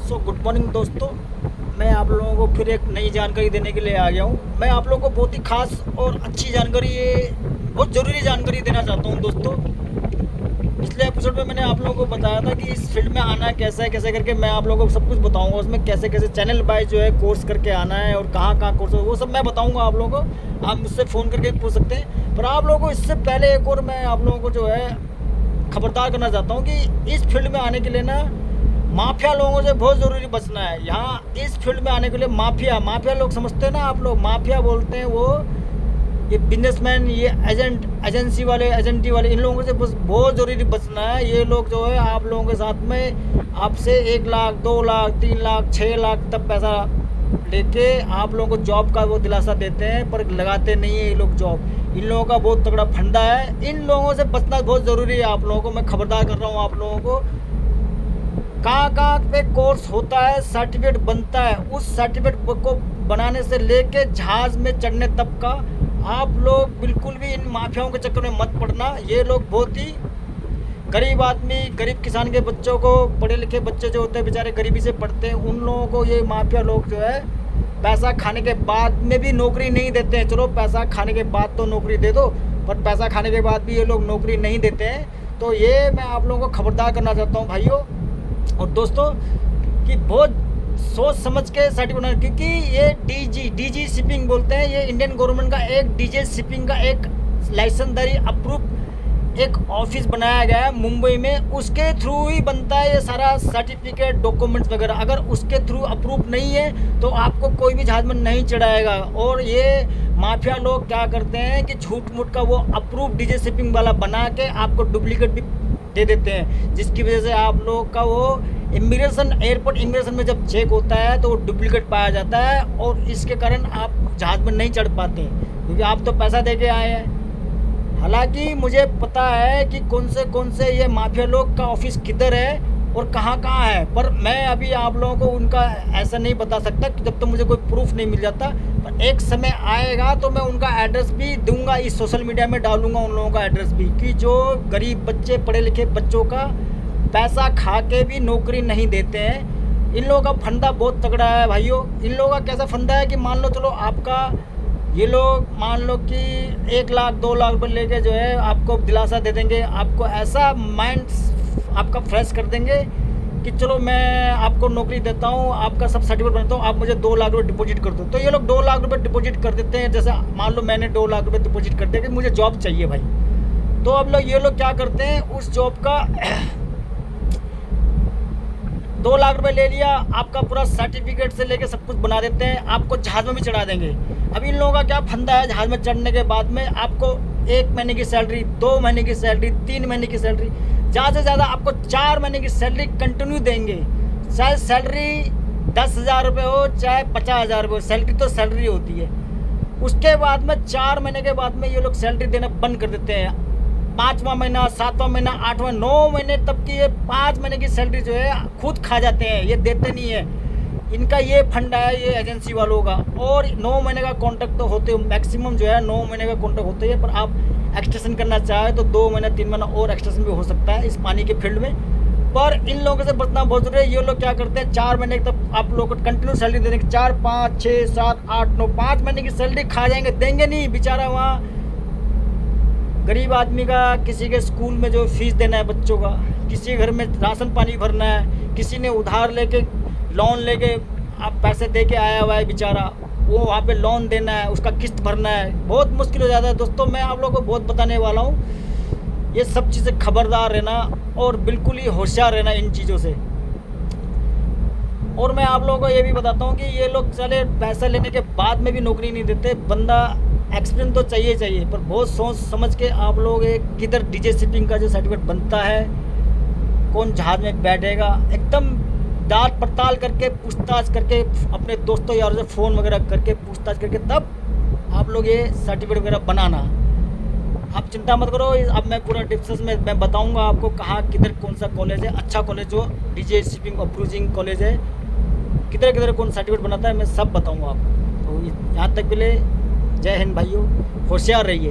Good morning दोस्तों, मैं आप लोगों को फिर एक नई जानकारी देने के लिए आ गया हूँ। मैं आप लोगों को बहुत ही खास और अच्छी जानकारी, ये बहुत ज़रूरी जानकारी देना चाहता हूँ दोस्तों। पिछले एपिसोड में मैंने आप लोगों को बताया था कि इस फील्ड में आना है कैसे है, कैसे करके मैं आप लोगों को सब कुछ बताऊंगा। उसमें कैसे कैसे चैनल बाय जो है कोर्स करके आना है और कहाँ कहाँ कोर्स, वो सब मैं बताऊंगा आप लोगों को। आप मुझसे फ़ोन करके पूछ सकते हैं। पर आप लोगों को इससे पहले एक और मैं आप लोगों को जो है खबरदार करना चाहता हूँ कि इस फील्ड में आने के लिए ना माफिया लोगों से बहुत ज़रूरी बचना है। यहाँ इस फील्ड में आने के लिए माफिया लोग समझते हैं ना, आप लोग माफिया बोलते हैं, वो ये बिजनेसमैन, ये एजेंसी वाले, एजेंटी वाले, इन लोगों से बस बहुत ज़रूरी बचना है। ये लोग जो है आप लोगों के साथ में आपसे 1 लाख 2 लाख 3 लाख 6 लाख तक पैसा लेके आप लोगों को जॉब का वो दिलासा देते हैं, पर लगाते नहीं है ये लोग जॉब। इन लोगों का बहुत तगड़ा फंडा है। इन लोगों से बचना बहुत ज़रूरी है। आप लोगों को मैं खबरदार कर रहा हूँ। आप लोगों को कहाँ कहाँ पे कोर्स होता है, सर्टिफिकेट बनता है, उस सर्टिफिकेट को बनाने से लेके जहाज़ में चढ़ने तक का आप लोग बिल्कुल भी इन माफियाओं के चक्कर में मत पड़ना। ये लोग बहुत ही गरीब आदमी, गरीब किसान के बच्चों को, पढ़े लिखे बच्चे जो होते हैं बेचारे गरीबी से पढ़ते हैं, उन लोगों को ये माफिया लोग जो है पैसा खाने के बाद में भी नौकरी नहीं देते हैं। चलो पैसा खाने के बाद तो नौकरी दे दो, पर पैसा खाने के बाद भी ये लोग नौकरी नहीं देते हैं। तो ये मैं आप लोगों को खबरदार करना चाहता हूँ भाइयों और दोस्तों कि बहुत सोच समझ के सर्टिफिकेट बनाना, क्योंकि ये डीजी शिपिंग बोलते हैं। ये इंडियन गवर्नमेंट का एक डीजी शिपिंग का एक लाइसेंसदारी अप्रूव एक ऑफिस बनाया गया है मुंबई में। उसके थ्रू ही बनता है ये सारा सर्टिफिकेट, डॉक्यूमेंट्स वगैरह। अगर उसके थ्रू अप्रूव नहीं है तो आपको कोई भी जहाज में नहीं चढ़ाएगा। और ये माफिया लोग क्या करते हैं कि झूठ मूठ का वो अप्रूव डीजी शिपिंग वाला बना के आपको डुप्लीकेट भी दे देते हैं, जिसकी वजह से आप लोग का वो इमिग्रेशन, एयरपोर्ट इमिग्रेशन में जब चेक होता है तो वो डुप्लीकेट पाया जाता है और इसके कारण आप जहाज़ में नहीं चढ़ पाते, क्योंकि आप तो पैसा दे के आए हैं। हालांकि मुझे पता है कि कौन से ये माफिया लोग का ऑफिस किधर है और कहाँ कहाँ है, पर मैं अभी आप लोगों को उनका ऐसा नहीं बता सकता कि जब तक मुझे कोई प्रूफ नहीं मिल जाता। पर एक समय आएगा तो मैं उनका एड्रेस भी दूंगा, इस सोशल मीडिया में डालूंगा उन लोगों का एड्रेस भी, कि जो गरीब बच्चे, पढ़े लिखे बच्चों का पैसा खा के भी नौकरी नहीं देते हैं। इन लोगों का फंदा बहुत तगड़ा है भाइयों। इन लोगों का कैसा फंदा है कि मान लो चलो आपका, ये लोग मान लो कि 1 लाख 2 लाख रुपये लेके जो है आपको दिलासा दे देंगे, आपको ऐसा माइंड आपका फ्रेश कर देंगे कि चलो मैं आपको नौकरी देता हूँ, आपका सब सर्टिफिकेट बनाता हूँ, आप मुझे 2 लाख रुपये डिपॉजिट कर दो। तो ये लोग 2 लाख रुपये डिपॉजिट कर देते हैं। जैसे मान लो मैंने 2 लाख रुपये डिपॉजिट कर दिया कि मुझे जॉब चाहिए भाई, तो अब लोग ये लोग क्या करते हैं, उस जॉब का 2 लाख रुपए ले लिया, आपका पूरा सर्टिफिकेट से लेके सब कुछ बना देते हैं, आपको जहाज़ में भी चढ़ा देंगे। अब इन लोगों का क्या फंदा है, जहाज़ में चढ़ने के बाद में आपको 1 महीने की सैलरी, 2 महीने की सैलरी, 3 महीने की सैलरी, ज़्यादा से ज़्यादा आपको 4 महीने की सैलरी कंटिन्यू देंगे। चाहे सैलरी 10,000 रुपये हो, चाहे 50,000 रुपये हो, सैलरी तो सैलरी होती है। उसके बाद में 4 महीने के बाद में ये लोग सैलरी देना बंद कर देते हैं। 5वां महीना, 7वां महीना, 8वां, 9 महीने तक की ये 5 महीने की सैलरी जो है खुद खा जाते हैं, ये देते नहीं है। इनका ये फंडा है ये एजेंसी वालों का। और 9 महीने का कॉन्ट्रैक्ट तो होते, मैक्सिमम जो है 9 महीने का कॉन्ट्रैक्ट होते हैं, पर आप एक्सटेंशन करना चाहे तो 2 महीना 3 महीना और एक्सटेंशन भी हो सकता है इस पानी के फील्ड में। पर इन लोगों से बचना बहुत जरूरी है। ये लोग क्या करते हैं, 4 महीने तक आप लोगों को कंटिन्यू सैलरी दे देंगे, 4 5 6 7 8 9 5 महीने की सैलरी खा जाएंगे, देंगे नहीं। बेचारा वहाँ गरीब आदमी का, किसी के स्कूल में जो फीस देना है बच्चों का, किसी के घर में राशन पानी भरना है, किसी ने उधार लेके, लोन लेके आप पैसे दे के आया हुआ है बेचारा, वो वहाँ पे लोन देना है, उसका किस्त भरना है, बहुत मुश्किल हो जाता है। दोस्तों मैं आप लोगों को बहुत बताने वाला हूँ, ये सब चीज़ें खबरदार रहना और बिल्कुल ही होशियार रहना इन चीज़ों से। और मैं आप लोगों को ये भी बताता हूँ कि ये लोग चले पैसा लेने के बाद में भी नौकरी नहीं देते। बंदा एक्सपीरियंस तो चाहिए, पर बहुत सोच समझ के आप लोग किधर डीजे शिपिंग का जो सर्टिफिकेट बनता है, कौन जहाज़ में बैठेगा, एकदम जांच पड़ताल करके, पूछताछ करके, अपने दोस्तों यारों से फ़ोन वगैरह करके पूछताछ करके तब आप लोग ये सर्टिफिकेट वगैरह बनाना। आप चिंता मत करो, अब मैं पूरा डिस्कस में मैं बताऊंगा आपको कहाँ किधर कौन सा कॉलेज है, अच्छा कॉलेज जो डीजे शिपिंग अप्रूविंग कॉलेज है, किधर किधर कौन सर्टिफिकेट बनाता है, मैं सब बताऊंगा आपको। तो यहाँ तक के लिए जय हिंद भाइयों, होशियार रहिए।